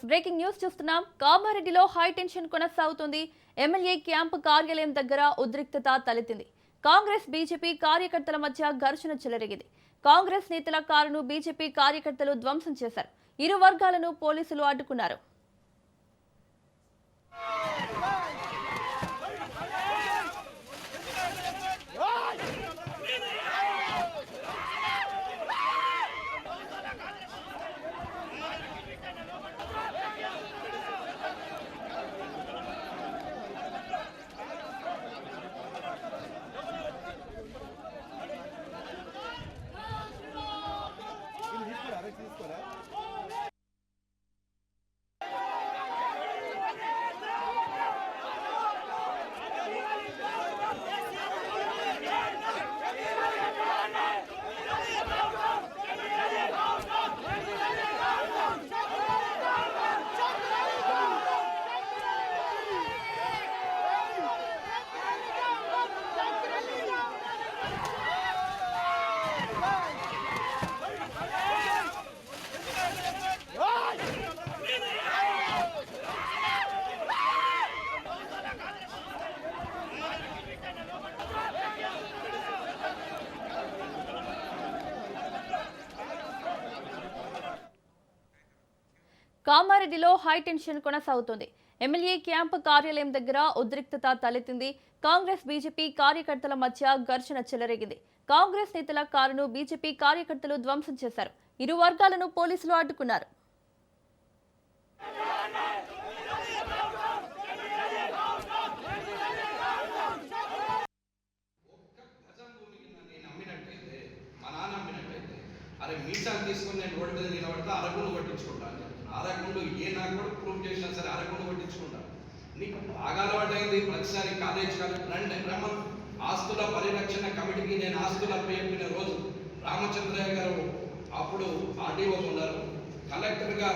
Breaking news చూస్తున్నాం. కామారెడ్డిలో high tension కొనసాగుతుంది. ఎమ్మెల్యే క్యాంపు కార్యాలయం దగ్గర ఉద్రిక్తత తలెత్తింది. కాంగ్రెస్ బీజేపీ కార్యకర్తల మధ్య ఘర్షణ చెలరేగింది. కాంగ్రెస్ నేతల కారును బీజేపీ కార్యకర్తలు ధ్వంసం చేశారు. ఇరు వర్గాలను పోలీసులు అడ్డుకున్నారు. కామారెడ్డిలో హై టెన్షన్ కొనసాగుతోంది. ఎమ్మెల్యే క్యాంపు కార్యాలయం దగ్గర ఉద్రిక్తత తలెత్తింది. కాంగ్రెస్ బీజేపీ కార్యకర్తల మధ్య ఘర్షణ చెలరేగింది. కాంగ్రెస్ నేతల కారును బీజేపీ కార్యకర్తలు ధ్వంసం చేశారు. ఇరు వర్గాలను పోలీసులు అడ్డుకున్నారు. అరే మీసాలు తీసుకుని నేను రోడ్డు మీద నిలబడితే అరగుండు కొట్టించుకుంటాను చెప్తున్నా. అరగుండు ఏ నాకు కూడా ప్రూవ్ చేసినా సరే అరగుండు కొట్టించుకుంటాను. నీకు బాగా అలవాటైంది ప్రతిసారి కాలేజ్ రండి రమ్మను. ఆస్తుల పరిరక్షణ కమిటీకి నేను ఆస్తులు అప్పచెప్పిన రోజు రామచంద్రయ్య గారు అప్పుడు ఆర్డీఓ ఉన్నారు, కలెక్టర్గా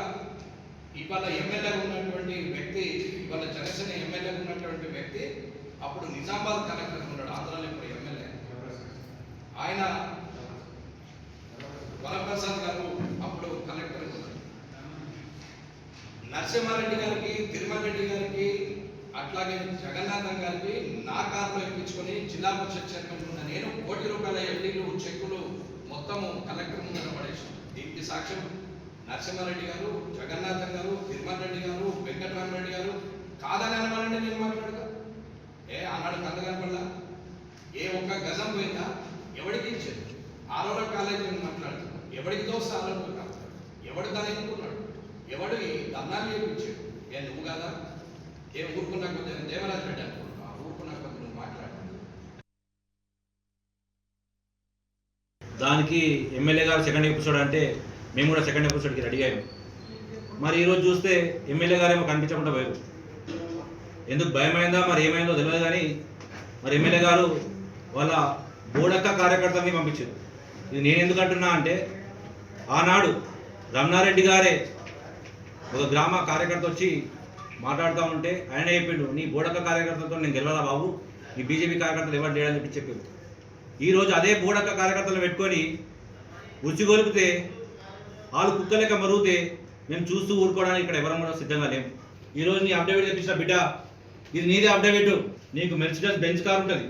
ఇవాళ ఎమ్మెల్యే ఉన్నటువంటి వ్యక్తి, ఇవాళ జనసేన ఎమ్మెల్యే ఉన్నటువంటి వ్యక్తి అప్పుడు నిజామాబాద్ కలెక్టర్ ఉన్నాడు, ఆంధ్రాలో ఇప్పుడు ఎమ్మెల్యే. ఆయన వరప్రసాద్ గారు అప్పుడు కలెక్టర్ ఉన్నారు. నరసింహారెడ్డి గారికి, తిరుమల రెడ్డి గారికి, అట్లాగే జగన్నాథం గారికి నా కారులో ఎక్కించుకొని జిల్లా పరిషత్ చైర్మన్ ఉన్న నేను ₹1,00,00,000 ఎఫ్డీలు చెక్కులు మొత్తము కలెక్టర్ ముందర పడేసాం. దీనికి సాక్ష్యం నరసింహారెడ్డి గారు, జగన్నాథం గారు, తిరుమల రెడ్డి గారు, వెంకటరామరెడ్డి గారు. కాదని అనమానండి నేను మాట్లాడగా ఆనాడు కథ కనపడలా, ఏ ఒక్క గజం పోయిందా, ఎవరికి ఇచ్చేది? ఆరోగ్య కాలేజీ మాట్లాడుతున్నాడు, ఎవడికి దోస్త ఆరోగ్య కాదు, ఎవడు దాన్ని ఎన్నుకున్నాడు, ఎవడు ధర్నాలు చేయించాడు? నువ్వు కదా ఊరుకున్నా కొద్ది దేవరాజ్ రెడ్డి అనుకుంటున్నా, ఊరుకున్నా కొద్ది నువ్వు మాట్లాడు. దానికి ఎమ్మెల్యే గారు సెకండ్ ఎపిసోడ్ అంటే మేము కూడా సెకండ్ ఎపిసోడ్కి రెడీ అయ్యాము. మరి ఈరోజు చూస్తే ఎమ్మెల్యే గారు ఏమో కనిపించకుండా పోయారు. ఎందుకు భయమైందా మరి ఏమైందో తెలియదు, కానీ మరి ఎమ్మెల్యే గారు వాళ్ళ బోడక్క కార్యకర్తల్ని పంపించారు. ఇది నేను ఎందుకు అంటున్నా అంటే, ఆనాడు రమణారెడ్డి గారే ఒక గ్రామ కార్యకర్త వచ్చి మాట్లాడుతూ ఉంటే ఆయన చెప్పిండు, నీ బోడక్క కార్యకర్తలతో నేను గెలవాలా బాబు, నీ బీజేపీ కార్యకర్తలు ఎవరు లేడని చెప్పారు. ఈరోజు అదే బోడక్క కార్యకర్తలు పెట్టుకొని ఉచ్చిగొలిపితే వాళ్ళు కుక్క లెక్క మరుగుతే మేము చూస్తూ ఊరుకోవడానికి ఇక్కడ ఎవరం కూడా సిద్ధంగా లేము. ఈరోజు నీ అప్డేట్ తెప్పించిన బిడ్డ, ఇది నీదే అప్డేట్. నీకు మెర్సిడెస్ బెంజ్ కార్ ఉంటుంది,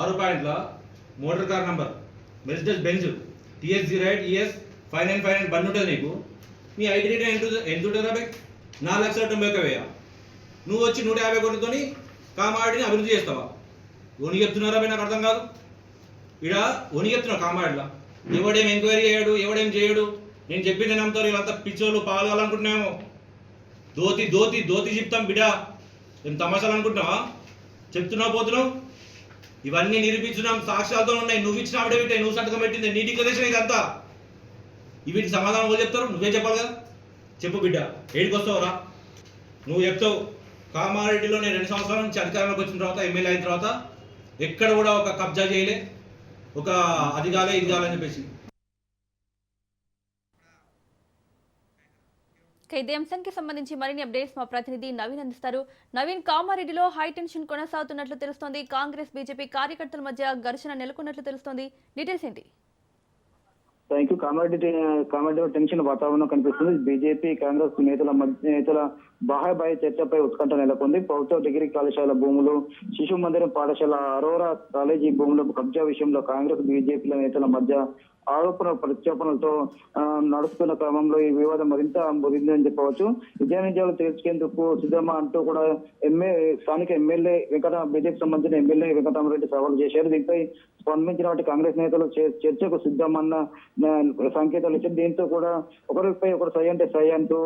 6 పాయింట్ల motor car number Mercedes Benz TS08 ES 5959 బండి ఉంటుంది నీకు. నీ ఐడి రేట్ ఎంత ఉంటుంది రాబే? 4,91,000. నువ్వు వచ్చి 150 కోట్లతోని కామారెడ్డిని అభివృద్ధి చేస్తావా? ఓని చెప్తున్నారా బే? నాకు అర్థం కాదు. ఇక్కడ ఓని చెప్తున్నావు కామారెడ్డిలో ఎవడేం ఎంక్వైరీ చేయడు, ఎవడేం చేయడు. నేను చెప్పింది నమ్ముతారు, వీళ్ళంతా పిచ్చోళ్ళు పాల్గొనాలనుకుంటున్నామో. దోతి దోతి దోతి చెప్తాం బిడ్డ, నేను తమాషాలు అనుకుంటున్నావా? చెప్తున్నావు పోతున్నావు. ఇవన్నీ నిరూపించున్నాం, సాక్ష్యాలతో ఉన్నాయి. నువ్వు ఇచ్చిన అప్డేట్, నువ్వు సంతకం పెట్టింది, నీ డిక్లరేషన్ ఇదంతా. వీటి సమాధానం ఎవరు చెప్తారు? నువ్వే చెప్పాలి కదా. చెప్పు బిడ్డ, ఏడికి వస్తావురా? నువ్వు చెప్తావు కామారెడ్డిలో నేను 2 సంవత్సరాల నుంచి అధికారంలోకి వచ్చిన తర్వాత, ఎమ్మెల్యే అయిన తర్వాత ఎక్కడ కూడా ఒక కబ్జా చేయలే, ఒక అది కాలే ఇది కాలని చెప్పేసి. ఇదే అంశానికి సంబంధించి మరిన్ని అప్డేట్స్ మా ప్రతినిధి నవీన్ అందిస్తారు. నవీన్, కామారెడ్డిలో హై టెన్షన్ కొనసాగుతున్నట్లు తెలుస్తోంది. కాంగ్రెస్ బీజేపీ కార్యకర్తల మధ్య ఘర్షణ నెలకొన్నట్లు తెలుస్తోంది. డీటెయిల్స్ ఏంటి? Thank you. కామారెడ్డి టెన్షన్ వాతావరణం కనిపిస్తుంది. బీజేపీ కాంగ్రెస్ నేతల బాహాబాయి చర్చపై ఉత్కంఠ నెలకొంది. ప్రభుత్వ డిగ్రీ కళాశాల భూములు, శిశు మందిరం పాఠశాల, అరోరా కాలేజీ భూముల కబ్జా విషయంలో కాంగ్రెస్ బీజేపీల నేతల మధ్య ఆరోపణ ప్రత్యాపనలతో నడుస్తున్న క్రమంలో ఈ వివాదం మరింత ముదిరిందని చెప్పవచ్చు. నిజాలు తేల్చేందుకు సిద్ధమా అంటూ కూడా స్థానిక ఎమ్మెల్యే బీజేపీ సంబంధించిన ఎమ్మెల్యే వెంకటరామరెడ్డి సవాల్ చేశారు. దీనిపై స్పందించిన వాటి కాంగ్రెస్ నేతలు చర్చకు సిద్ధమన్న సంకేతాలు ఇచ్చారు. దీంతో కూడా ఒకరిపై ఒకరు సై అంటూ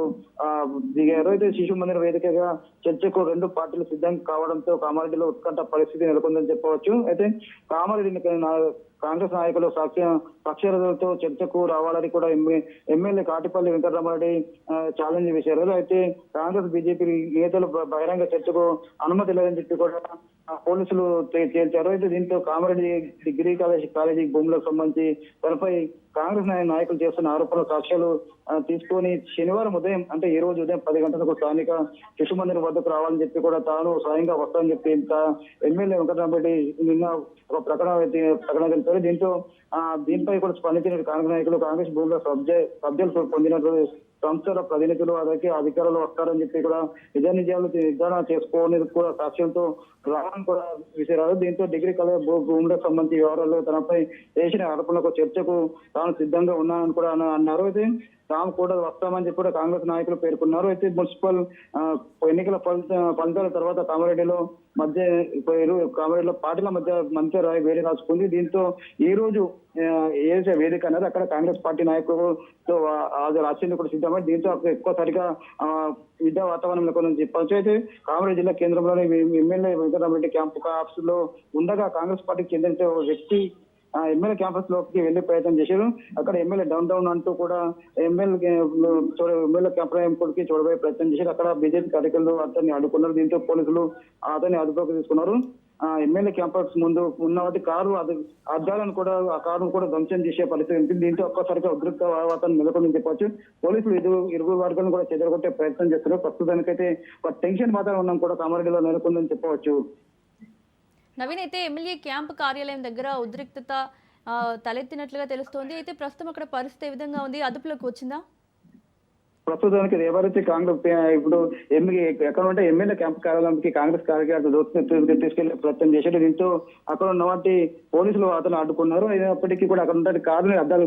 దిగారు. అయితే శిశు మందిర వేదికగా చర్చకు రెండు పార్టీలు సిద్ధం కావడంతో కామారెడ్డిలో ఉత్కంఠ పరిస్థితి నెలకొందని చెప్పవచ్చు. అయితే కామారెడ్డిని కాంగ్రెస్ నాయకులు పక్షాలతో చర్చకు రావాలని కూడా ఎమ్మెల్యే కాటిపల్లి వెంకటరామరెడ్డి ఛాలెంజ్ చేశారు. అయితే కాంగ్రెస్ బీజేపీ నేతలు బహిరంగ చర్చకు అనుమతి లేదని చెప్పి కూడా పోలీసులు తేల్చారు. అయితే దీంతో కామారెడ్డి డిగ్రీ కాలేజీ భూములకు సంబంధించి తనపై కాంగ్రెస్ నాయకులు చేస్తున్న ఆరోపణల సాక్ష్యాలు తీసుకొని శనివారం ఉదయం అంటే ఈ రోజు ఉదయం 10 గంటలకు స్థానిక శిశు మందిరం వద్దకు రావాలని చెప్పి కూడా తాను స్వయంగా వస్తానని చెప్పి ఎమ్మెల్యే వెంకటరామరెడ్డి నిన్న ఒక ప్రకటన తెలిపారు. దీనిపై కూడా స్పందించిన కాంగ్రెస్ నాయకులు కాంగ్రెస్ భూముల కబ్జాలు పొందినట్లు సంస్థల ప్రతినిధులు అలాగే అధికారులు వస్తారని చెప్పి కూడా నిజాలు నిర్ధారణ చేసుకోని కూడా సాక్ష్యంతో రావడం కూడా విసిరారు. దీంతో డిగ్రీ కాలేజ్ భూములకు సంబంధించి వివరాలు తనపై చేసిన ఆరోపణలకు చర్చకు తాను సిద్ధంగా ఉన్నానని కూడా అన్నారు. అయితే తాము కూడా వస్తామని చెప్పి కూడా కాంగ్రెస్ నాయకులు పేర్కొన్నారు. అయితే మున్సిపల్ ఎన్నికల ఫలితాల తర్వాత కామారెడ్డిలో పార్టీల మధ్య మంచి వేడి రాసుకుంది. దీంతో ఈ రోజు ఏదైతే వేదిక అన్నది అక్కడ కాంగ్రెస్ పార్టీ నాయకులతో రాసేందుకు కూడా సిద్ధమై దీంతో ఎక్కువసారిగా యుద్ధ వాతావరణం నెలకొందని చెప్పవచ్చు. అయితే కామారెడ్డి జిల్లా కేంద్రంలోని ఎమ్మెల్యే వెంకటరామరెడ్డి క్యాంపు ఆఫీస్ లో ఉండగా కాంగ్రెస్ పార్టీకి చెందిన వ్యక్తి ఎమ్మెల్యే క్యాంపస్ లోకి వెళ్లే ప్రయత్నం చేశారు. అక్కడ ఎమ్మెల్యే డౌన్ అంటూ కూడా ఎమ్మెల్యే క్యాంపుకి చూడబోయే ప్రయత్నం చేశారు. అక్కడ బీజేపీ కార్యకర్తలు అతన్ని అడ్డుకున్నారు. దీంతో పోలీసులు అతన్ని అదుపులోకి తీసుకున్నారు. ఎమ్మెల్యే క్యాంపస్ ముందు ఉన్న వాటి అద్దాలను కూడా ఆ కారును కూడా ధ్వంసం చేసే పరిస్థితి ఉంటుంది. దీంతో ఒక్కసారిగా ఉద్రిక్త వాతావరణం నెలకొందని చెప్పవచ్చు. పోలీసులు ఇరువురు వర్గాలను కూడా చెదరగొట్టే ప్రయత్నం చేస్తున్నారు. ప్రస్తుతానికైతే ఒక టెన్షన్ వాతావరణం కూడా కామారెడ్డిలో నెలకొందని చెప్పవచ్చు. నవీన్, అయితే ఎమ్మెల్యే క్యాంప్ కార్యాలయం దగ్గర ఉద్రిక్తత తలెత్తినట్లుగా తెలుస్తోంది. అయితే ప్రస్తుతం అక్కడ పరిస్థితి ఏ విధంగా ఉంది? అదుపులోకి వచ్చిందా? ప్రస్తుతానికి ఎవరైతే కాంగ్రెస్ ఇప్పుడు ఎక్కడ ఉంటే ఎమ్మెల్యే క్యాంప్ కార్యాలయానికి కాంగ్రెస్ కార్యకర్తలు తీసుకెళ్లే ప్రయత్నం చేశారు. దీంతో అక్కడ ఉన్న వాటి పోలీసులు అతను అడ్డుకున్నారు. అయినప్పటికీ కూడా అక్కడ ఉన్న కారుని అద్దాలు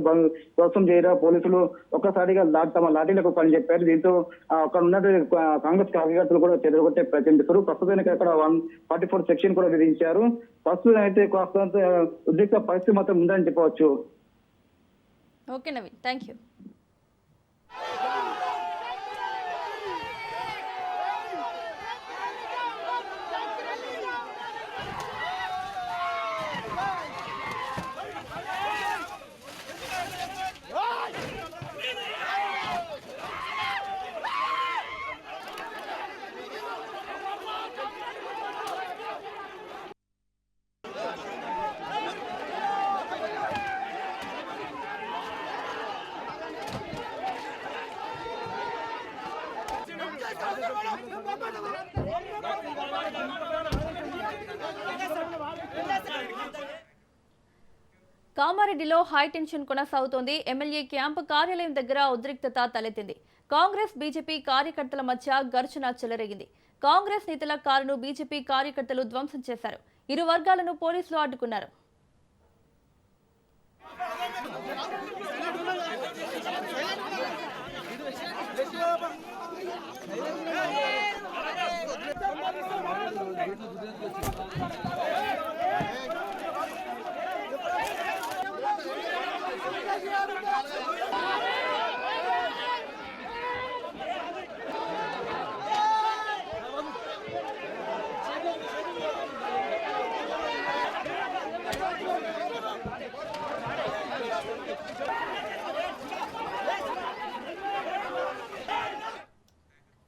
ధ్వంసం చేయరా పోలీసులు ఒక్కసారిగా తమ లాఠీలకు పని చెప్పారు. దీంతో అక్కడ ఉన్న కాంగ్రెస్ కార్యకర్తలు కూడా చెదరగొట్టే ప్రయత్నం చేస్తారు. ప్రస్తుతానికి అక్కడ 144 సెక్షన్ కూడా విధించారు. ప్రస్తుతం అయితే కాస్త ఉద్రిక్త పరిస్థితి మాత్రం ఉందని చెప్పవచ్చు. Okay Naveen, thank you. కామారెడ్డిలో హైటెన్షన్ కొనసాగుతోంది. ఎమ్మెల్యే క్యాంపు కార్యాలయం దగ్గర ఉద్రిక్తత తలెత్తింది. కాంగ్రెస్ బీజేపీ కార్యకర్తల మధ్య ఘర్షణ చెలరేగింది. కాంగ్రెస్ నేతల కారును బీజేపీ కార్యకర్తలు ధ్వంసం చేశారు. ఇరు వర్గాలను పోలీసులు అడ్డుకున్నారు.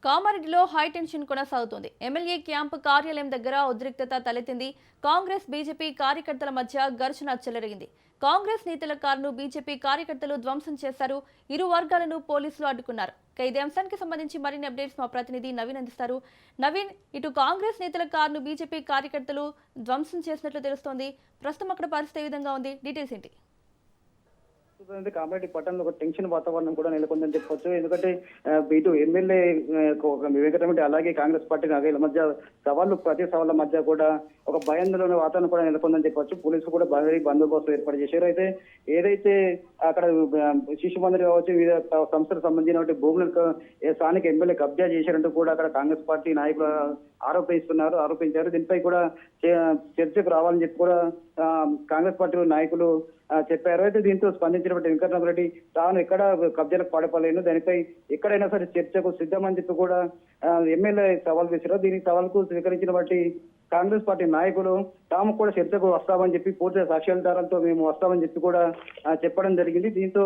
కామారెడ్డిలో హైటెన్షన్ కొనసాగుతోంది. ఎమ్మెల్యే క్యాంపు కార్యాలయం దగ్గర ఉద్రిక్తత తలెత్తింది. కాంగ్రెస్ బీజేపీ కార్యకర్తల మధ్య ఘర్షణ చెలరేగింది. కాంగ్రెస్ నేతల కారును బీజేపీ కార్యకర్తలు ధ్వంసం చేశారు. ఇరు వర్గాలను పోలీసులు అడ్డుకున్నారు. ఇదే అంశానికి సంబంధించి మరిన్ని అప్డేట్స్ మా ప్రతినిధి నవీన్ అందిస్తారు. నవీన్, ఇటు కాంగ్రెస్ నేతల కారును బీజేపీ కార్యకర్తలు ధ్వంసం చేసినట్లు తెలుస్తోంది. ప్రస్తుతం అక్కడ పరిస్థితి ఏ విధంగా ఉంది? డీటెయిల్స్ ఏంటి? ప్రస్తుతం కామారెడ్డి పట్టణంలో ఒక టెన్షన్ వాతావరణం కూడా నెలకొందని చెప్పొచ్చు. ఎందుకంటే ఇటు ఎమ్మెల్యే వెంకటరెడ్డి అలాగే కాంగ్రెస్ పార్టీ నాయకుల మధ్య ప్రతి సవాళ్ళ మధ్య కూడా ఒక భయాందోళన వాతావరణం కూడా నెలకొందని చెప్పొచ్చు. పోలీసులు కూడా భారీ బందోబస్తు ఏర్పాటు చేశారు. అయితే ఏదైతే అక్కడ శిశు మందిర్ కావచ్చు వివిధ సంస్థలకు సంబంధించిన భూములకు స్థానిక ఎమ్మెల్యే కబ్జా చేశారంటూ కూడా అక్కడ కాంగ్రెస్ పార్టీ నాయకులు ఆరోపించారు. దీనిపై కూడా చర్చకు రావాలని చెప్పి కూడా కాంగ్రెస్ పార్టీ నాయకులు చెప్పారు. అయితే దీంతో స్పందించినటువంటి వెంకటరామరెడ్డి తాను ఎక్కడ కబ్జాలకు పాడపలేను, దానిపై ఎక్కడైనా సరే చర్చకు సిద్ధమని చెప్పి కూడా ఎమ్మెల్యే సవాల్ చేశారు. దీనికి సవాల్కు స్వీకరించిన బట్టి కాంగ్రెస్ పార్టీ నాయకులు తాము కూడా చర్చకు వస్తామని చెప్పి పూర్తి సాక్ష్యాధారాలతో మేము వస్తామని చెప్పి కూడా చెప్పడం జరిగింది. దీంతో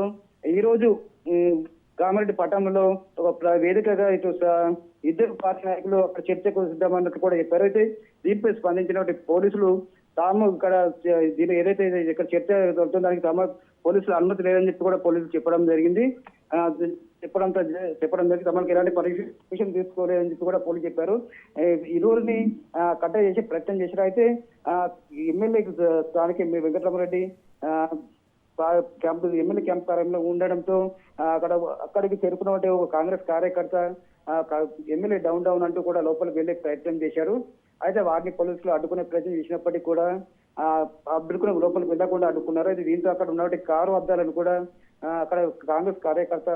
ఈ రోజు కామారెడ్డి పట్టణంలో ఒక వేదికగా ఇటు ఇద్దరు పార్టీ నాయకులు అక్కడ చర్చకు సిద్ధమన్నట్టు కూడా చెప్పారు. అయితే దీనిపై స్పందించినటువంటి పోలీసులు తాము ఇక్కడ దీని ఏదైతే ఇక్కడ చర్చ జరుగుతుందో దానికి తమ పోలీసులు అనుమతి లేదని చెప్పి కూడా పోలీసులు చెప్పడం జరిగింది. తమకు ఎలాంటి పర్మిషన్ తీసుకోలేదని చెప్పి కూడా పోలీసులు చెప్పారు. ఇరువురిని కట్టడి చేసి ప్రయత్నం చేశారు. అయితే ఎమ్మెల్యే స్థానిక వెంకటరామరెడ్డి ఎమ్మెల్యే క్యాంప్ కార్యంలో ఉండడంతో అక్కడికి చేరుకున్నటువంటి ఒక కాంగ్రెస్ కార్యకర్త ఎమ్మెల్యే డౌన్ అంటూ కూడా లోపలికి వెళ్లే ప్రయత్నం చేశారు. అయితే వారిని పోలీసులు అడ్డుకునే ప్రయత్నం చేసినప్పటికీ కూడా అడ్డుకునే లోపలికి వెళ్లకుండా అడ్డుకున్నారు. అయితే దీంతో అక్కడ ఉన్నటువంటి కారు అద్దాలను కూడా అక్కడ కాంగ్రెస్ కార్యకర్త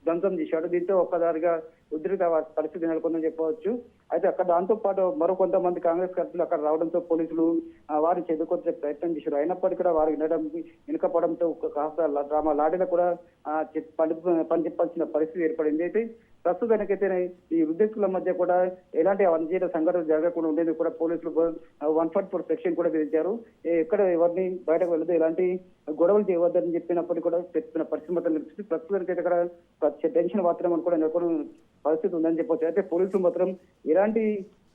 ధ్వంసం చేశాడు. దీంతో ఒక్కసారిగా ఉద్రిక్త పరిస్థితి నెలకొందని చెప్పవచ్చు. అయితే అక్కడ దాంతో పాటు మరో కొంతమంది కాంగ్రెస్ కర్తలు అక్కడ రావడంతో పోలీసులు వారిని చెదుకొచ్చే ప్రయత్నం చేశారు. అయినప్పటికీ కూడా వారు వెనుకపోవడంతో కాస్త లాఠీలో కూడా పని చెప్పాల్సిన పరిస్థితి ఏర్పడింది. అయితే ప్రస్తుతానికైతే ఈ ఉద్యోగుల మధ్య కూడా ఎలాంటి అనుచిత సంఘటన జరగకుండా ఉండేందుకు కూడా పోలీసులు 144 సెక్షన్ కూడా విధించారు. ఎక్కడ ఎవరిని బయటకు వెళ్ళదు, ఎలాంటి గొడవలు చేయవద్దని చెప్పినప్పటికీ కూడా చెప్పిన పరిస్థితి మాత్రం కనిపిస్తుంది. ప్రస్తుతానికైతే అక్కడ టెన్షన్ వాతావరణం కూడా నెలకొని పరిస్థితి ఉందని చెప్పవచ్చు. అయితే పోలీసులు మాత్రం ఎలాంటి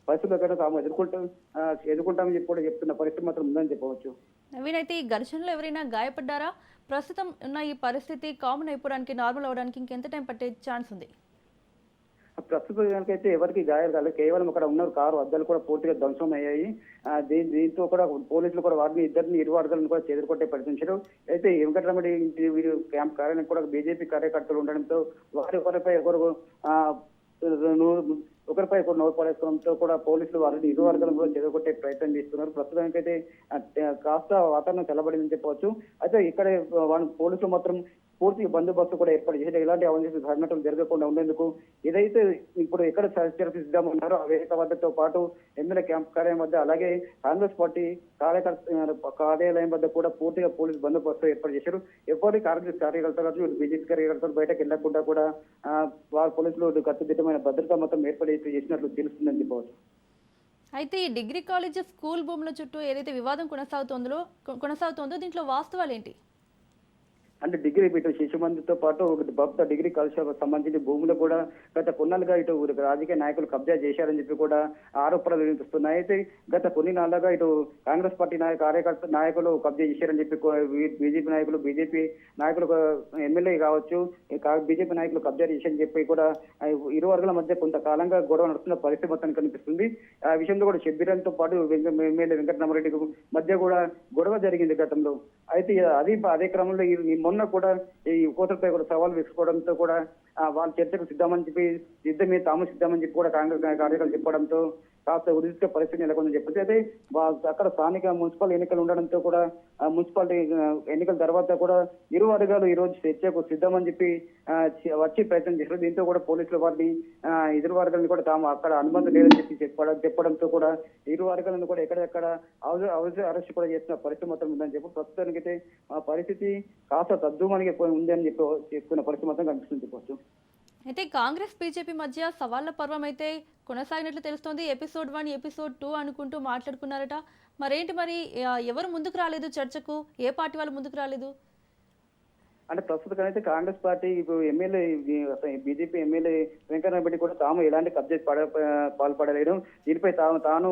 పరిస్థితులు తాము ఎదుర్కొంటామని చెప్పి కూడా చెప్తున్న పరిస్థితి మాత్రం ఉందని చెప్పవచ్చు. నవీన్, అయితే ఈ ఘర్షణలో ఎవరైనా గాయపడ్డారా? ప్రస్తుతం ఉన్న ఈ పరిస్థితి కామన్ అయిపోవడానికి, నార్మల్ అవడానికి ఇంకెంత టైం పట్టే ఛాన్స్ ఉంది? ప్రస్తుతానికైతే ఎవరికి గాయాలు కాలేదు. కేవలం అక్కడ ఉన్న కారు అద్దాలు కూడా పూర్తిగా ధ్వంసం అయ్యాయి. దీంతో కూడా పోలీసులు కూడా వారిని ఇరు వర్గాలను కూడా చెదరగొట్టే ప్రయత్నించారు. అయితే వెంకటరామరెడ్డి క్యాంప్ కార్యాలయం కూడా బీజేపీ కార్యకర్తలు ఉండడంతో ఒకరిపై ఒకరు నోరు పడేసుకోవడంతో కూడా పోలీసులు వారిని ఇరు వర్గాలను కూడా చెదరగొట్టే ప్రయత్నం చేస్తున్నారు. ప్రస్తుతానికైతే కాస్త వాతావరణం చల్లబడిందని చెప్పవచ్చు. అయితే ఇక్కడ పోలీసులు మాత్రం పూర్తి బందోబస్తు కూడా ఏర్పాటు చేసి ఎలాంటి అవినీతి సంఘటనలు జరగకుండా ఉండేందుకు ఏదైతే ఇప్పుడు ఎక్కడ చర్చకు సిద్ధమన్నారో ఆ వేదిక వద్దతో పాటు ఎమ్మెల్యే క్యాంప్ కార్యాలయం వద్ద అలాగే కాంగ్రెస్ పార్టీ కార్యాలయం వద్ద కూడా పూర్తిగా పోలీసు బందోబస్తు ఏర్పాటు చేశారు. ఎవరి కాంగ్రెస్ కార్యకర్తలు బీజేపీ కార్యకర్తలు బయటకు వెళ్లకుండా కూడా వారు పోలీసులు కట్టుదిట్టమైన భద్రతా మొత్తం ఏర్పాటు చేసినట్లు తెలుస్తుందని చెప్పవచ్చు. అయితే ఈ డిగ్రీ కాలేజ్ స్కూల్ భూముల చుట్టూ ఏదైతే వివాదం కొనసాగుతోందో దీంట్లో వాస్తవాలు ఏంటి? అంటే డిగ్రీ ఇటు శిశు మందితో పాటు భక్త డిగ్రీ కళాశాలకు సంబంధించిన భూములు కూడా గత కొన్నాళ్ళుగా ఇటు రాజకీయ నాయకులు కబ్జా చేశారని చెప్పి కూడా ఆరోపణలు వినిపిస్తున్నాయి. అయితే గత కొన్ని నాళ్ళుగా ఇటు కాంగ్రెస్ పార్టీ నాయకులు కబ్జా చేశారని చెప్పి బీజేపీ నాయకులు ఎమ్మెల్యే కావచ్చు బీజేపీ నాయకులు కబ్జా చేశారని చెప్పి కూడా ఇరు వర్గాల మధ్య కొంతకాలంగా గొడవ నడుస్తున్న పరిస్థితి మొత్తం కనిపిస్తుంది. ఆ విషయంలో కూడా షబ్బీరాన్తో పాటు ఎమ్మెల్యే వెంకటరామరెడ్డి మధ్య కూడా గొడవ జరిగింది గతంలో. అయితే అదే క్రమంలో మొన్న కూడా ఈ కోతలపై కూడా సవాల్ విసుకోవడంతో కూడా వాళ్ళు చర్చకు సిద్ధమని చెప్పి తాము సిద్ధమని చెప్పి కూడా కాంగ్రెస్ కార్యకర్తలు చెప్పడంతో కాస్త ఉద్రిక్త పరిస్థితి నెలకొందని చెప్పేసి అయితే అక్కడ స్థానిక మున్సిపల్ ఎన్నికలు ఉండడంతో కూడా మున్సిపాలిటీ ఎన్నికల తర్వాత కూడా ఇరు వర్గాలు ఈ రోజు చర్చకు సిద్ధమని చెప్పి వచ్చి ప్రయత్నం చేశారు. దీంతో కూడా పోలీసులు వారిని ఇరు వర్గాలను కూడా తాము అక్కడ అనుమతి లేదని చెప్పి చెప్పడంతో కూడా ఇరు వర్గాలను కూడా ఎక్కడెక్కడ అరెస్ట్ కూడా చేస్తున్న పరిస్థితి మొత్తం ఉందని చెప్పి ప్రస్తుతానికైతే ఆ పరిస్థితి కాస్త తద్దుమణిగి ఉంది అని చెప్పి చెప్తున్న పరిస్థితి మొత్తం కనిపిస్తుంది చెప్పవచ్చు. అయితే కాంగ్రెస్ బీజేపీ మధ్య సవాళ్ల పర్వం అయితే కొనసాగినట్లు తెలుస్తోంది. ఎపిసోడ్ 1, ఎపిసోడ్ 2 అనుకుంటూ మాట్లాడుకున్నారట. మరేంటి మరి ఎవరు ముందుకు రాలేదు చర్చకు? ఏ పార్టీ వాళ్ళు ముందుకు రాలేదు? అంటే ప్రస్తుతం అయితే కాంగ్రెస్ పార్టీ ఇప్పుడు ఎమ్మెల్యే బీజేపీ ఎమ్మెల్యే వెంకటరామరెడ్డి కూడా తాము ఎలాంటి కబ్జా పాల్పడలేదు. దీనిపై తాను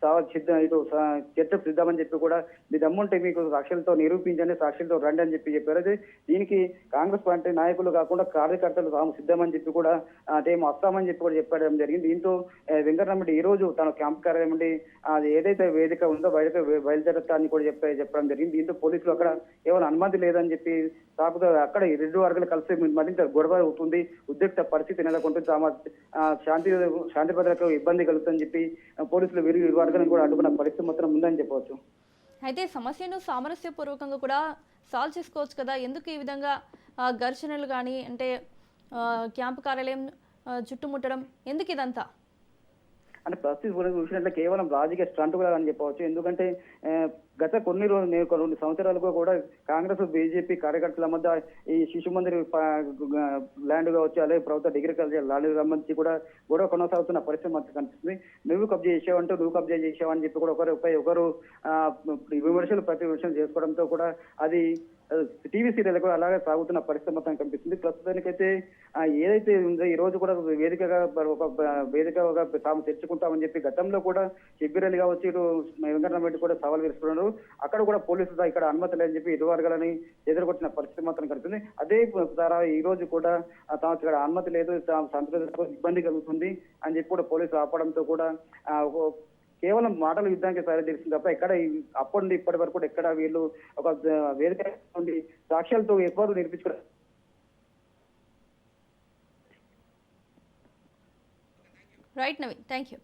చర్చకు సిద్ధమని చెప్పి కూడా మీ దమ్ముంటే మీకు సాక్షులతో నిరూపించండి, సాక్షులతో రండి అని చెప్పారు. అయితే దీనికి కాంగ్రెస్ పార్టీ నాయకులు కాకుండా కార్యకర్తలు తాము సిద్ధమని చెప్పి కూడా మేము వస్తామని చెప్పి కూడా చెప్పడం జరిగింది. దీంతో వెంకటరామరెడ్డి ఈ రోజు తన క్యాంప్ కార్యాలయం నుండి అది ఏదైతే వేదిక ఉందో బయలుదేరతా అని కూడా చెప్పడం జరిగింది. దీంతో పోలీసులు అక్కడ కేవలం అనుమతి లేదని చెప్పి కాకపోతే అక్కడ ఈ రెండు వర్గాలు కలిసి మరింత గొడవ అవుతుంది, ఉద్రిక్త పరిస్థితి నెలకొంటుంది, శాంతి భద్రతలకు ఇబ్బంది కలుగుతుందని చెప్పి పోలీసులు ఇరు వర్గాలను కూడా అడ్డుకున్న పరిస్థితి మాత్రం ఉందని చెప్పవచ్చు. అయితే సమస్యను సామరస్యపూర్వకంగా కూడా సాల్వ్ చేసుకోవచ్చు కదా, ఎందుకు ఈ విధంగా ఘర్షణలు కానీ అంటే క్యాంపు కార్యాలయం చుట్టుముట్టడం ఎందుకు ఇదంతా? అంటే పరిస్థితి చూసినట్లే కేవలం రాజకీయ స్టంట్ కూడా అని చెప్పవచ్చు. ఎందుకంటే గత కొన్ని రెండు సంవత్సరాలుగా కూడా కాంగ్రెస్ బీజేపీ కార్యకర్తల మధ్య ఈ శిశు మందిర్ ల్యాండ్ కావచ్చు, అలాగే ప్రభుత్వ డిగ్రీ కాలేజ్ ల్యాండ్ సంబంధించి కూడా గొడవ కొనసాగుతున్న పరిస్థితి మనకు కనిపిస్తుంది. నువ్వు కబ్జా చేసావంటూ నువ్వు కబ్జా చేసావని చెప్పి కూడా ఒకరు విమర్శలు ప్రతి విమర్శలు చేసుకోవడంతో కూడా అది టీవీ సీరియల్ కూడా అలాగే సాగుతున్న పరిస్థితి మొత్తం కనిపిస్తుంది. ప్రస్తుతానికైతే ఏదైతే ఉందో ఈ రోజు కూడా వేదికగా తాము తెచ్చుకుంటామని చెప్పి గతంలో కూడా షబ్బీర్ అలీ కావచ్చు, వెంకటరామరెడ్డి కూడా సవాల్ విసుకున్నారు. అక్కడ కూడా పోలీసులు ఇక్కడ అనుమతి లేదని చెప్పి ఇరు వర్గాలని ఎదుర్కొచ్చిన పరిస్థితి మాత్రం కనిపిస్తుంది. అదే ద్వారా ఈ రోజు కూడా తమకు ఇక్కడ అనుమతి లేదు, సంతృప్తితో ఇబ్బంది కలుగుతుంది అని చెప్పి కూడా పోలీసులు ఆపడంతో కూడా కేవలం మాటల యుద్ధానికి తెలిసింది తప్ప ఎక్కడ అప్పటి నుండి ఇప్పటి వరకు కూడా ఎక్కడ వీళ్ళు ఒక వేదిక నుండి సాక్ష్యాలతో ఎక్కువ నిరూపించుకోవడం. Right Naveen, thank you.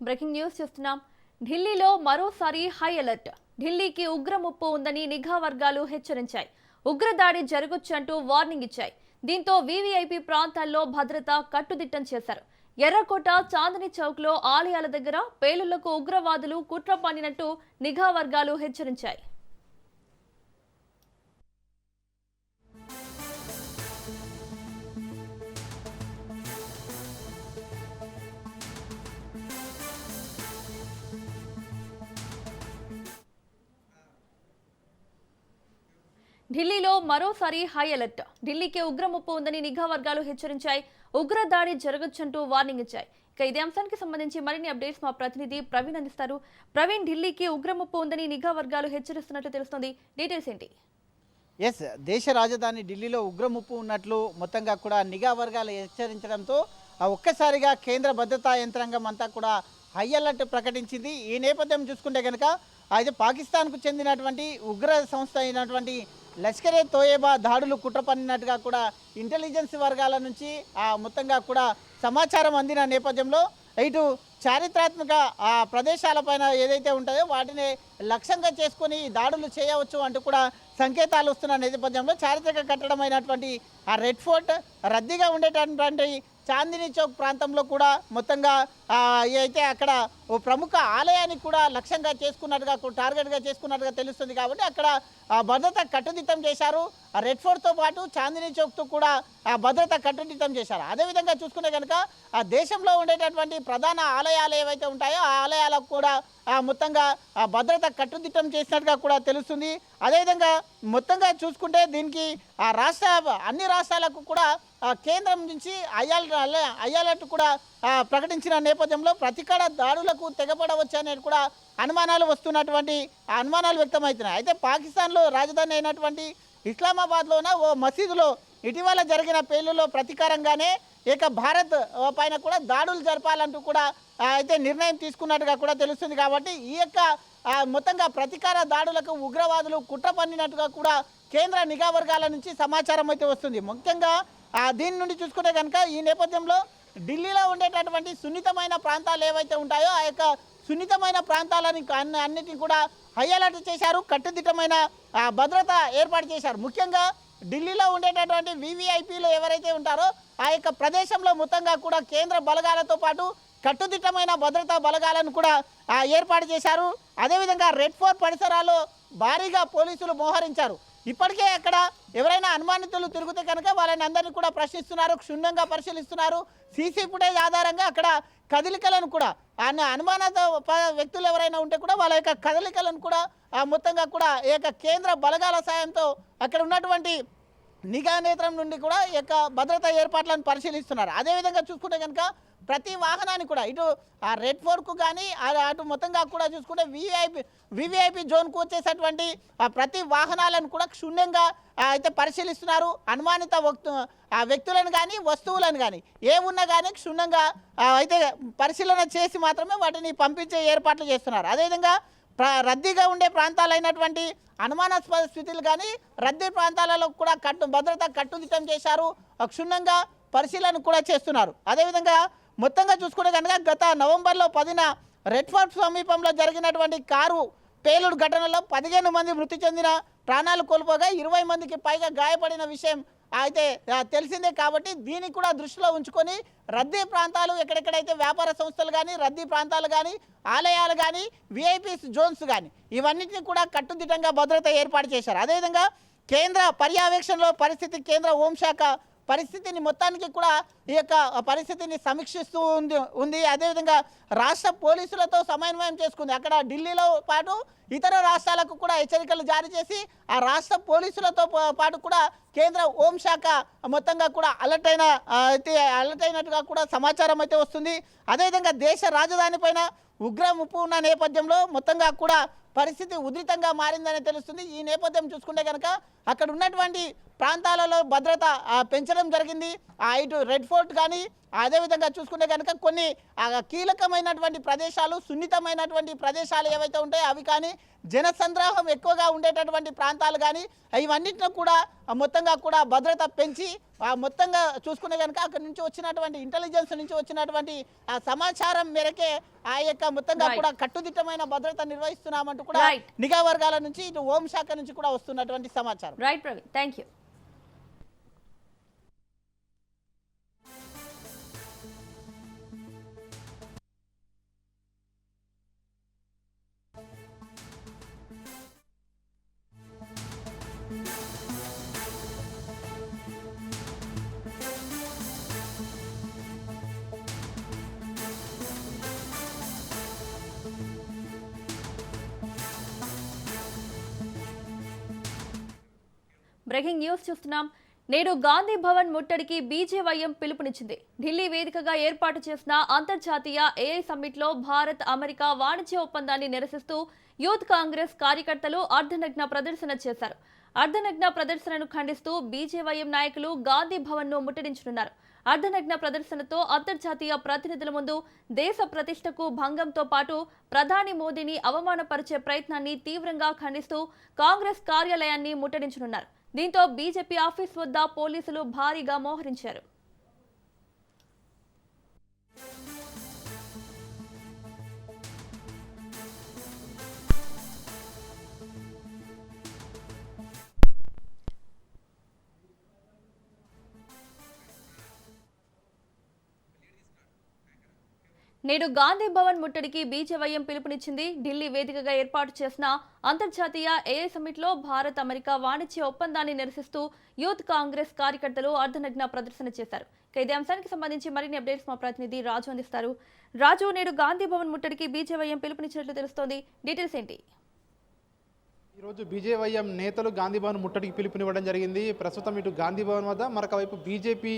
Breaking news చూస్తున్నాం. ఢిల్లీలో మరోసారి హై అలర్ట్. ఢిల్లీకి ఉగ్ర ముప్పు ఉందని నిఘా వర్గాలు హెచ్చరించాయి. ఉగ్రదాడి జరగొచ్చంటూ వార్నింగ్ ఇచ్చాయి. దీంతో వీవీఐపీ ప్రాంతాల్లో భద్రత కట్టుదిట్టం చేశారు. ఎర్రకోట, చాందనీ చౌక్ లో ఆలయాల దగ్గర పేలుళ్లకు ఉగ్రవాదులు కుట్ర పన్నినట్టు నిఘా వర్గాలు హెచ్చరించాయి. ఢిల్లీలో మరోసారి హై అలర్ట్. ఢిల్లీకి ఉగ్ర ముప్పు ఉందని నిఘా వర్గాలు హెచ్చరించాయి. ఉగ్రదాడి జరగొచ్చంటూ వార్నింగ్ ఇచ్చాయి. ఇక ఇదే అంశానికి సంబంధించి మరిన్ని అప్డేట్స్ మా ప్రతినిధి ప్రవీణ్ అందిస్తారు. ప్రవీణ్, ఢిల్లీకి ఉగ్ర ముప్పు ఉందని నిఘా వర్గాలు హెచ్చరిస్తున్నట్లు తెలుస్తోంది, డీటెయిల్స్ ఏంటి? ఎస్, దేశ రాజధాని ఢిల్లీలో ఉగ్ర ముప్పు ఉన్నట్లు మొత్తంగా కూడా నిఘా వర్గాలు హెచ్చరించడంతో ఒక్కసారిగా కేంద్ర భద్రతా యంత్రాంగం అంతా కూడా హై అలర్ట్ ప్రకటించింది. ఈ నేపథ్యం చూసుకుంటే కనుక అయితే పాకిస్తాన్కు చెందినటువంటి ఉగ్ర సంస్థ అయినటువంటి లష్కరే తోయబా దాడులు కుట్ర పన్నినట్టుగా కూడా ఇంటెలిజెన్స్ వర్గాల నుంచి మొత్తంగా కూడా సమాచారం అందిన నేపథ్యంలో ఇటు చారిత్రాత్మక ప్రదేశాలపైన ఏదైతే ఉంటాయో వాటిని లక్ష్యంగా చేసుకొని దాడులు చేయవచ్చు అంటూ కూడా సంకేతాలు వస్తున్న నేపథ్యంలో చారిత్రక కట్టడమైనటువంటి ఆ రెడ్ ఫోర్ట్, రద్దీగా ఉండేటటువంటి చాందినీ చౌక్ ప్రాంతంలో కూడా మొత్తంగా అయితే అక్కడ ఓ ప్రముఖ ఆలయానికి కూడా లక్ష్యంగా చేసుకున్నట్టుగా టార్గెట్గా చేసుకున్నట్టుగా తెలుస్తుంది. కాబట్టి అక్కడ భద్రత కట్టుదిట్టం చేశారు. ఆ రెడ్ ఫోర్ట్తో పాటు చాందినీ చౌక్తో కూడా భద్రత కట్టుదిట్టం చేశారు. అదేవిధంగా చూసుకుంటే కనుక ఆ దేశంలో ఉండేటటువంటి ప్రధాన ఆలయాలు ఏవైతే ఉంటాయో ఆ ఆలయాలకు కూడా మొత్తంగా భద్రత కట్టుదిట్టం చేసినట్టుగా కూడా తెలుస్తుంది. అదేవిధంగా మొత్తంగా చూసుకుంటే దీనికి అన్ని రాష్ట్రాలకు కూడా కేంద్రం నుంచి అయ్యాలట్టు కూడా ప్రకటించిన నేపథ్యంలో ప్రతికడ దాడులకు తెగపడవచ్చు అనేది కూడా అనుమానాలు వస్తున్నటువంటి అనుమానాలు వ్యక్తమవుతున్నాయి. అయితే పాకిస్తాన్లో రాజధాని అయినటువంటి ఇస్లామాబాద్లోన ఓ మసీదులో ఇటీవల జరిగిన పేలుల్లో ప్రతీకారంగానే భారత్ పైన కూడా దాడులు జరపాలంటూ కూడా అయితే నిర్ణయం తీసుకున్నట్టుగా కూడా తెలుస్తుంది. కాబట్టి ఈ మొత్తంగా ప్రతీకార దాడులకు ఉగ్రవాదులు కుట్ర పన్నినట్టుగా కూడా కేంద్ర నిఘా వర్గాల నుంచి సమాచారం అయితే వస్తుంది. ముఖ్యంగా దీని నుండి చూసుకుంటే కనుక ఈ నేపథ్యంలో ఢిల్లీలో ఉండేటటువంటి సున్నితమైన ప్రాంతాలు ఏవైతే ఉంటాయో ఆ సున్నితమైన ప్రాంతాలని అన్నిటిని కూడా హై అలర్ట్ చేశారు. కట్టుదిట్టమైన భద్రత ఏర్పాటు చేశారు. ముఖ్యంగా ఢిల్లీలో ఉండేటటువంటి వీవీఐపీలు ఎవరైతే ఉంటారో ఆ ప్రదేశంలో మొత్తంగా కూడా కేంద్ర బలగాలతో పాటు కట్టుదిట్టమైన భద్రతా బలగాలను కూడా ఏర్పాటు చేశారు. అదేవిధంగా రెడ్ ఫోర్ట్ పరిసరాల్లో భారీగా పోలీసులు మోహరించారు. ఇప్పటికే అక్కడ ఎవరైనా అనుమానితులు తిరిగితే కనుక వాళ్ళని అందరినీ కూడా ప్రశ్నిస్తున్నారు, క్షుణ్ణంగా పరిశీలిస్తున్నారు. సీసీ ఫుటేజ్ ఆధారంగా అక్కడ కదలికలను కూడా అనుమానిత వ్యక్తులు ఎవరైనా ఉంటే కూడా వాళ్ళ యొక్క కదలికలను కూడా మొత్తంగా కూడా ఈ యొక్క కేంద్ర బలగాల సాయంతో అక్కడ ఉన్నటువంటి నిఘా నేత్రం నుండి కూడా ఈ యొక్క భద్రతా ఏర్పాట్లను పరిశీలిస్తున్నారు. అదేవిధంగా చూసుకుంటే కనుక ప్రతి వాహనాన్ని కూడా ఇటు ఆ రెడ్ ఫోర్కు కానీ అటు మొత్తంగా కూడా చూసుకుంటే వివిఐపి జోన్కు వచ్చేసేటువంటి ప్రతి వాహనాలను కూడా క్షుణ్ణంగా అయితే పరిశీలిస్తున్నారు. అనుమానిత వ్యక్తులను కానీ వస్తువులను కానీ ఏ ఉన్నా కానీ క్షుణ్ణంగా అయితే పరిశీలన చేసి మాత్రమే వాటిని పంపించే ఏర్పాట్లు చేస్తున్నారు. అదేవిధంగా రద్దీగా ఉండే ప్రాంతాలైనటువంటి అనుమానాస్పద స్థితులు కానీ రద్దీ ప్రాంతాలలో కూడా భద్రత కట్టుదిట్టం చేశారు, క్షుణ్ణంగా పరిశీలన కూడా చేస్తున్నారు. అదేవిధంగా మొత్తంగా చూసుకుంటే కనుక గత నవంబర్లో 10న రెడ్ ఫోర్ట్ సమీపంలో జరిగినటువంటి కారు పేలుడు ఘటనలో 15 మంది మృతి చెందిన ప్రాణాలు కోల్పోగా 20 మందికి పైగా గాయపడిన విషయం అయితే తెలిసిందే. కాబట్టి దీన్ని కూడా దృష్టిలో ఉంచుకొని రద్దీ ప్రాంతాలు ఎక్కడెక్కడైతే వ్యాపార సంస్థలు కానీ రద్దీ ప్రాంతాలు కానీ ఆలయాలు కానీ విఐపి జోన్స్ కానీ ఇవన్నింటినీ కూడా కట్టుదిట్టంగా భద్రత ఏర్పాటు చేశారు. అదేవిధంగా కేంద్ర పర్యవేక్షణలో పరిస్థితి కేంద్ర హోంశాఖ పరిస్థితిని మొత్తానికి కూడా ఈ యొక్క పరిస్థితిని సమీక్షిస్తూ ఉంది. అదేవిధంగా రాష్ట్ర పోలీసులతో సమన్వయం చేసుకుంది. అక్కడ ఢిల్లీలో పాటు ఇతర రాష్ట్రాలకు కూడా హెచ్చరికలు జారీ చేసి ఆ రాష్ట్ర పోలీసులతో పాటు కూడా కేంద్ర హోంశాఖ మొత్తంగా కూడా అలర్ట్ అయినట్టుగా కూడా సమాచారం అయితే వస్తుంది. అదేవిధంగా దేశ రాజధాని పైన ఉగ్ర ముప్పు ఉన్న నేపథ్యంలో మొత్తంగా కూడా పరిస్థితి ఉధృతంగా మారిందని తెలుస్తుంది. ఈ నేపథ్యం చూసుకుంటే కనుక అక్కడ ఉన్నటువంటి ప్రాంతాలలో భద్రత పెంచడం జరిగింది. ఇటు రెడ్ ఫోర్ట్ కానీ అదేవిధంగా చూసుకుంటే కనుక కొన్ని కీలకమైనటువంటి ప్రదేశాలు సున్నితమైనటువంటి ప్రదేశాలు ఏవైతే ఉంటాయో అవి కానీ జనసంద్రాహం ఎక్కువగా ఉండేటటువంటి ప్రాంతాలు కానీ ఇవన్నిటిని కూడా మొత్తంగా కూడా భద్రత పెంచి మొత్తంగా చూసుకునే కనుక అక్కడి నుంచి వచ్చినటువంటి ఇంటెలిజెన్స్ నుంచి వచ్చినటువంటి సమాచారం మేరకే ఆ యొక్క మొత్తంగా కూడా కట్టుదిట్టమైన భద్రత నిర్వహిస్తున్నామంటూ కూడా నిఘా వర్గాల నుంచి ఇటు హోంశాఖ నుంచి కూడా వస్తున్నటువంటి సమాచారం. Right Praveen, thank you. Breaking news చూస్తున్నాం. నేడు గాంధీ భవన్ ముట్టడికి బీజేవైఎం పిలుపునిచ్చింది. ఢిల్లీ వేదికగా ఏర్పాటు చేసిన అంతర్జాతీయ ఏఐ సమ్మిట్లో భారత్ అమెరికా వాణిజ్య ఒప్పందాన్ని నిరసిస్తూ యూత్ కాంగ్రెస్ కార్యకర్తలు అర్ధనగ్న ప్రదర్శన చేశారు. అర్ధనగ్న ప్రదర్శనను ఖండిస్తూ బీజేవైఎం నాయకులు గాంధీ భవన్ ను ముట్టడించనున్నారు. అర్ధనగ్న ప్రదర్శనతో అంతర్జాతీయ ప్రతినిధుల ముందు దేశ ప్రతిష్టకు భంగంతో పాటు ప్రధాని మోదీని అవమానపరిచే ప్రయత్నాన్ని తీవ్రంగా ఖండిస్తూ కాంగ్రెస్ కార్యాలయాన్ని ముట్టడించనున్నారు. దీంతో బీజేపీ ఆఫీస్ వద్ద పోలీసులు భారీగా మోహరించారు. నేడు గాంధీ భవన్ ముట్టడికి బీజేవైఎం పిలుపునిచ్చింది. ఢిల్లీ వేదికగా ఏర్పాటు చేసిన అంతర్జాతీయ ఏఐ సమ్మిట్లో భారత్ అమెరికా వాణిజ్య ఒప్పందాన్ని నిరసిస్తూ యూత్ కాంగ్రెస్ కార్యకర్తలు అర్ధనగ్న ప్రదర్శన చేశారు. ఇదే అంశానికి సంబంధించి మరిన్ని అప్డేట్స్ మా ప్రతినిధి రాజు అందిస్తారు. రాజు, నేడు గాంధీ భవన్ ముట్టడికి బీజేవైఎం పిలుపునిచ్చినట్లు తెలుస్తోంది. డీటెయిల్స్ ఏంటి? ఈరోజు బీజేవైఎం నేతలు గాంధీ భవన్ ముట్టడికి పిలుపునివ్వడం జరిగింది. ప్రస్తుతం ఇటు గాంధీ భవన్ వద్ద మరొక వైపు బీజేపీ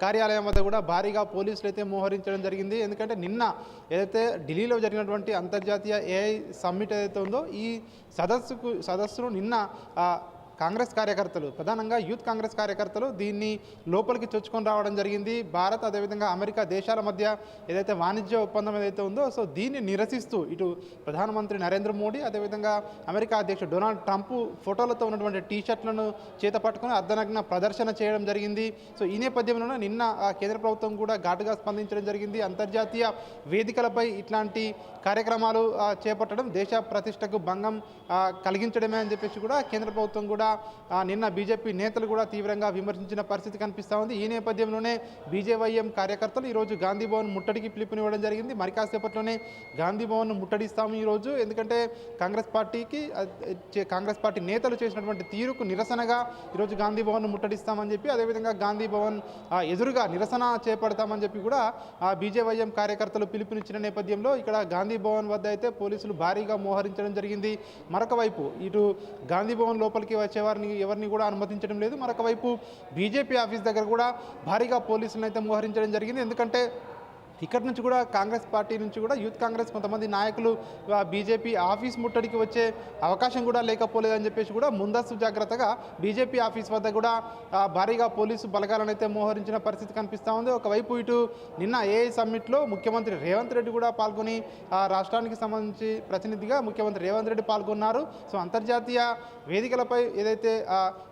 కార్యాలయం వద్ద కూడా భారీగా పోలీసులు అయితే మోహరించడం జరిగింది. ఎందుకంటే నిన్న ఏదైతే ఢిల్లీలో జరిగినటువంటి అంతర్జాతీయ ఏఐ సమ్మిట్ ఏదైతే ఉందో ఈ సదస్సును నిన్న కాంగ్రెస్ కార్యకర్తలు, ప్రధానంగా యూత్ కాంగ్రెస్ కార్యకర్తలు దీన్ని లోపలికి చొచ్చుకొని రావడం జరిగింది. భారత్ అదేవిధంగా అమెరికా దేశాల మధ్య ఏదైతే వాణిజ్య ఒప్పందం ఏదైతే ఉందో దీన్ని నిరసిస్తూ ఇటు ప్రధానమంత్రి నరేంద్ర మోడీ అదేవిధంగా అమెరికా అధ్యక్షుడు డొనాల్డ్ ట్రంప్ ఫోటోలతో ఉన్నటువంటి టీషర్ట్లను చేత పట్టుకుని అర్ధనగ్న ప్రదర్శన చేయడం జరిగింది. ఈ నేపథ్యంలోనే నిన్న కేంద్ర ప్రభుత్వం కూడా ఘాటుగా స్పందించడం జరిగింది. అంతర్జాతీయ వేదికలపై ఇట్లాంటి కార్యక్రమాలు చేపట్టడం దేశ ప్రతిష్టకు భంగం కలిగించడమే అని చెప్పేసి కూడా కేంద్ర ప్రభుత్వం కూడా కూడా నిన్న బీజేపీ నేతలు కూడా తీవ్రంగా విమర్శించిన పరిస్థితి కనిపిస్తూ ఉంది. ఈ నేపథ్యంలోనే బీజేవైఎం కార్యకర్తలు ఈరోజు గాంధీ భవన్ ముట్టడికి పిలుపునివ్వడం జరిగింది. మరి కాసేపట్లోనే గాంధీ భవన్ ముట్టడిస్తాము ఈరోజు. ఎందుకంటే కాంగ్రెస్ పార్టీ నేతలు చేసినటువంటి తీరుకు నిరసనగా ఈరోజు గాంధీ భవన్ ముట్టడిస్తామని చెప్పి, అదేవిధంగా గాంధీ భవన్ ఎదురుగా నిరసన చేపడతామని చెప్పి కూడా బీజేవైఎం కార్యకర్తలు పిలుపునిచ్చిన నేపథ్యంలో ఇక్కడ గాంధీ భవన్ వద్ద అయితే పోలీసులు భారీగా మోహరించడం జరిగింది. మరొక వైపు ఇటు గాంధీ భవన్ లోపలికి వచ్చేవారిని ఎవరిని కూడా అనుమతించడం లేదు. మరొక వైపు బీజేపీ ఆఫీస్ దగ్గర కూడా భారీగా పోలీసులను అయితే మోహరించడం జరిగింది. ఎందుకంటే ఇక్కడ నుంచి కూడా కాంగ్రెస్ పార్టీ నుంచి కూడా యూత్ కాంగ్రెస్ కొంతమంది నాయకులు బీజేపీ ఆఫీస్ ముట్టడికి వచ్చే అవకాశం కూడా లేకపోలేదని చెప్పేసి కూడా ముందస్తు జాగ్రత్తగా బీజేపీ ఆఫీస్ వద్ద కూడా భారీగా పోలీసు బలగాలను అయితే మోహరించిన పరిస్థితి కనిపిస్తూ ఉంది. ఒకవైపు ఇటు నిన్న ఏఐ సమ్మిట్లో ముఖ్యమంత్రి రేవంత్ రెడ్డి కూడా పాల్గొని రాష్ట్రానికి సంబంధించి ప్రతినిధిగా ముఖ్యమంత్రి రేవంత్ రెడ్డి పాల్గొన్నారు. సో అంతర్జాతీయ వేదికలపై ఏదైతే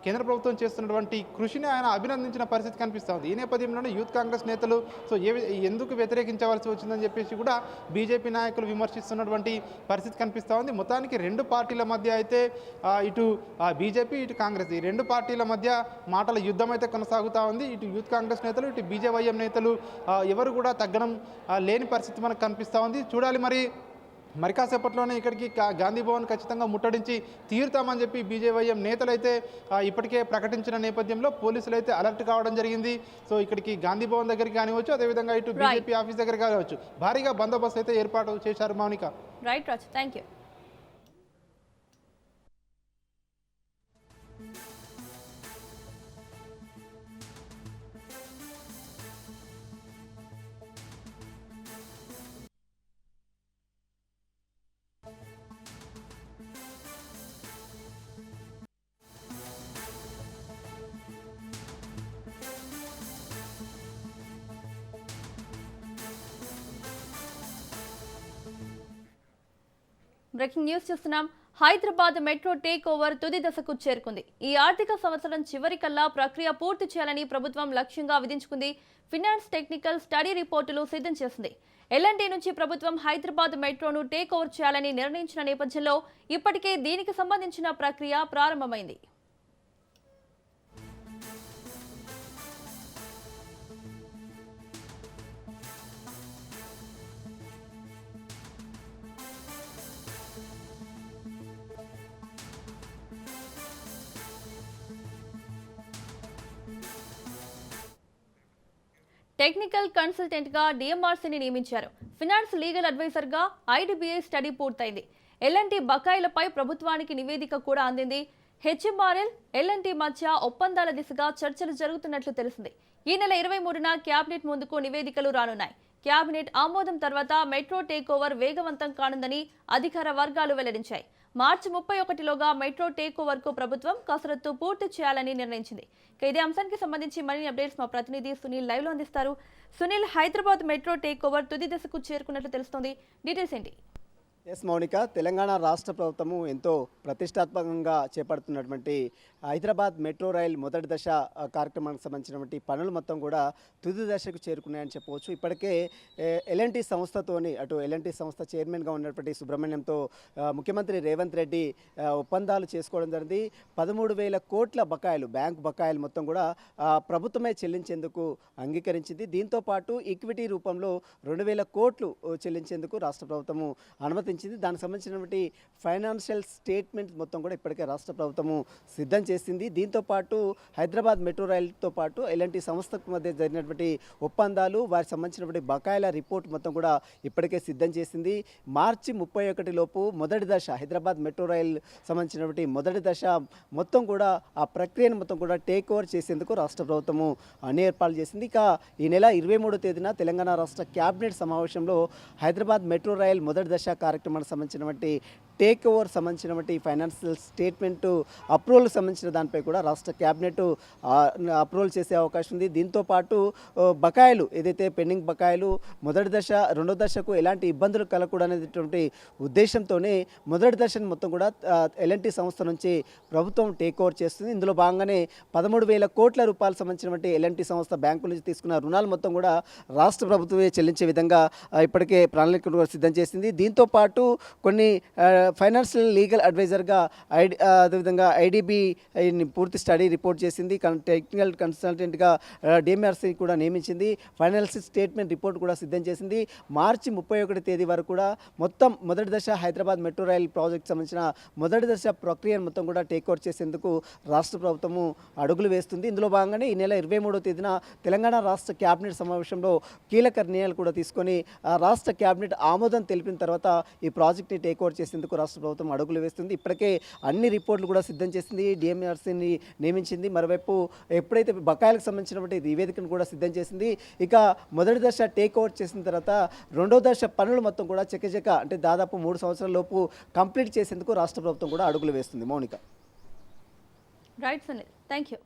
కేంద్ర ప్రభుత్వం చేస్తున్నటువంటి కృషిని ఆయన అభినందించిన పరిస్థితి కనిపిస్తూ ఉంది. ఈ నేపథ్యంలోనే యూత్ కాంగ్రెస్ నేతలు సో ఎందుకు వ్యతిరేకించవలసి వచ్చిందని చెప్పేసి కూడా బీజేపీ నాయకులు విమర్శిస్తున్నటువంటి పరిస్థితి కనిపిస్తూ ఉంది. మొత్తానికి రెండు పార్టీల మధ్య అయితే ఇటు బీజేపీ ఇటు కాంగ్రెస్ ఈ రెండు పార్టీల మధ్య మాటల యుద్ధం అయితే కొనసాగుతూ ఉంది. ఇటు యూత్ కాంగ్రెస్ నేతలు ఇటు బీజేవైఎం నేతలు ఎవరు కూడా తగ్గడం లేని పరిస్థితి మనకు కనిపిస్తూ ఉంది. చూడాలి మరి కాసేపట్లోనే ఇక్కడికి గాంధీ భవన్ ఖచ్చితంగా ముట్టడించి తీరుతామని చెప్పి బీజేవైఎం నేతలు అయితే ఇప్పటికే ప్రకటించిన నేపథ్యంలో పోలీసులు అయితే అలర్ట్ కావడం జరిగింది. సో ఇక్కడికి గాంధీ భవన్ దగ్గరికి కానివచ్చు, అదేవిధంగా ఇటు బీజేపీ ఆఫీస్ దగ్గర కానివచ్చు భారీగా బందోబస్తు అయితే ఏర్పాటు చేశారు. Mounika. Right Raj, thank you. Breaking news చూస్తున్నాం. హైదరాబాద్ మెట్రో టేక్ ఓవర్ తుది దశకు చేరుకుంది. ఈ ఆర్థిక సంవత్సరం చివరికల్లా ప్రక్రియ పూర్తి చేయాలని ప్రభుత్వం లక్ష్యంగా విధించుకుంది. ఫినాన్స్ టెక్నికల్ స్టడీ రిపోర్టులు సిద్ధం చేసింది. ఎల్ఎన్టీ నుంచి ప్రభుత్వం హైదరాబాద్ మెట్రోను టేక్ ఓవర్ చేయాలని నిర్ణయించిన నేపథ్యంలో ఇప్పటికే దీనికి సంబంధించిన ప్రక్రియ ప్రారంభమైంది. టెక్నికల్ కన్సల్టెంట్ గా డిఎంఆర్సీని నియమించారు. ఫినాన్స్ లీగల్ అడ్వైజర్ గా ఐడిబిఐ స్టడీ పూర్తయింది. ఎల్ఎన్టీ బకాయిలపై ప్రభుత్వానికి నివేదిక కూడా అందింది. హెచ్ఎంఆర్ఎల్ ఎల్ఎన్టీ మధ్య ఒప్పందాల దిశగా చర్చలు జరుగుతున్నట్లు తెలిసింది. ఈ నెల 23న క్యాబినెట్ ముందుకు నివేదికలు రానున్నాయి. క్యాబినెట్ ఆమోదం తర్వాత మెట్రో టేక్ ఓవర్ వేగవంతం కానుందని అధికార వర్గాలు వెల్లడించాయి. మార్చి 31లోగా మెట్రో టేక్ ఓవర్ కు ప్రభుత్వం కసరత్తు పూర్తి చేయాలని నిర్ణయించింది. ఇదే అంశానికి సంబంధించి మరిన్ని అప్డేట్స్ మా ప్రతినిధి సునీల్ లైవ్ లో అందిస్తారు. Sunil, Hyderabad metro take over తుది దశకు చేరుకున్నట్లు తెలుస్తోంది. డీటెయిల్స్ ఏంటి? ఎస్ మౌనిక, తెలంగాణ రాష్ట్ర ప్రభుత్వము ఎంతో ప్రతిష్టాత్మకంగా చేపడుతున్నటువంటి హైదరాబాద్ మెట్రో రైల్ మొదటి దశ కార్యక్రమానికి సంబంధించినటువంటి పనులు మొత్తం కూడా తుది దశకు చేరుకున్నాయని చెప్పవచ్చు. ఇప్పటికే ఎల్ఎన్టీ సంస్థతోని అటు ఎల్ఎన్టీ సంస్థ చైర్మన్గా ఉన్నటువంటి సుబ్రహ్మణ్యంతో ముఖ్యమంత్రి రేవంత్ రెడ్డి ఒప్పందాలు చేసుకోవడం జరిగింది. 13,000 కోట్ల బకాయిలు, బ్యాంకు బకాయిలు మొత్తం కూడా ప్రభుత్వమే చెల్లించేందుకు అంగీకరించింది. దీంతోపాటు ఈక్విటీ రూపంలో 2,000 కోట్లు చెల్లించేందుకు రాష్ట్ర ప్రభుత్వము అనుమతించింది. దానికి సంబంధించినటువంటి ఫైనాన్షియల్ స్టేట్మెంట్ మొత్తం కూడా ఇప్పటికే రాష్ట్ర ప్రభుత్వము సిద్ధం చేసింది. దీంతోపాటు హైదరాబాద్ మెట్రో రైల్తో పాటు ఎల్ఎన్టీ సంస్థకు మధ్య జరిగినటువంటి ఒప్పందాలు, వారికి సంబంధించినటువంటి బకాయిల రిపోర్ట్ మొత్తం కూడా ఇప్పటికే సిద్ధం చేసింది. మార్చి 31 లోపు మొదటి దశ హైదరాబాద్ మెట్రో రైల్ సంబంధించినటువంటి మొదటి దశ మొత్తం కూడా ఆ ప్రక్రియను మొత్తం కూడా టేక్ ఓవర్ చేసేందుకు రాష్ట్ర ప్రభుత్వము అన్ని ఏర్పాట్లు చేసింది. ఇక ఈ నెల 23వ తేదీన తెలంగాణ రాష్ట్ర క్యాబినెట్ సమావేశంలో హైదరాబాద్ మెట్రో రైల్ మొదటి దశ కార్యక్రమానికి సంబంధించినటువంటి టేక్ ఓవర్ సంబంధించినటువంటి ఫైనాన్షియల్ స్టేట్మెంట్ అప్రూవల్ సంబంధించిన దానిపై కూడా రాష్ట్ర క్యాబినెట్ అప్రూవల్ చేసే అవకాశం ఉంది. దీంతోపాటు బకాయిలు ఏదైతే పెండింగ్ బకాయిలు మొదటి దశ రెండో దశకు ఎలాంటి ఇబ్బందులు కలగకూడనేటువంటి ఉద్దేశంతోనే మొదటి దశను మొత్తం కూడా ఎల్ఎన్టీ సంస్థ నుంచి ప్రభుత్వం టేక్ ఓవర్ చేస్తుంది. ఇందులో భాగంగానే 13,000 కోట్ల రూపాయలు సంబంధించినటువంటి ఎల్ఎన్టీ సంస్థ బ్యాంకుల నుంచి తీసుకున్న రుణాలు మొత్తం కూడా రాష్ట్ర ప్రభుత్వమే చెల్లించే విధంగా ఇప్పటికే ప్రణాళికలు సిద్ధం చేసింది. దీంతోపాటు కొన్ని ఫైనాన్షియల్ లీగల్ అడ్వైజర్గా అదేవిధంగా ఐడిబి పూర్తి స్టడీ రిపోర్ట్ చేసింది. టెక్నికల్ కన్సల్టెంట్గా డిఎంఆర్సీ కూడా నియమించింది. ఫైనాన్షియల్ స్టేట్మెంట్ రిపోర్ట్ కూడా సిద్ధం చేసింది. మార్చి 31 తేదీ వరకు కూడా మొత్తం మొదటి దశ హైదరాబాద్ మెట్రో రైల్ ప్రాజెక్ట్ సంబంధించిన మొదటి దశ ప్రక్రియను మొత్తం కూడా టేక్ ఓవర్ చేసేందుకు రాష్ట్ర ప్రభుత్వము అడుగులు వేస్తుంది. ఇందులో భాగంగానే ఈ నెల 23వ తేదీన తెలంగాణ రాష్ట్ర క్యాబినెట్ సమావేశంలో కీలక నిర్ణయాలు కూడా తీసుకొని రాష్ట్ర క్యాబినెట్ ఆమోదం తెలిపిన తర్వాత ఈ ప్రాజెక్ట్ని టేక్ ఓవర్ చేసేందుకు రాష్ట్ర ప్రభుత్వం అడుగులు వేస్తుంది. ఇప్పటికే అన్ని రిపోర్ట్లు కూడా సిద్ధం చేసింది. డిఎంఆర్సీని నియమించింది. మరోవైపు ఎప్పుడైతే బకాయిలకు సంబంధించినటువంటి నివేదికను కూడా సిద్ధం చేసింది. ఇక మొదటి దశ టేక్ ఓవర్ చేసిన తర్వాత రెండో దశ పనులు మొత్తం కూడా చకచక అంటే దాదాపు 3 సంవత్సరాల లోపు కంప్లీట్ చేసేందుకు రాష్ట్ర ప్రభుత్వం కూడా అడుగులు వేస్తుంది. Mounika. Right Sunil, thank you.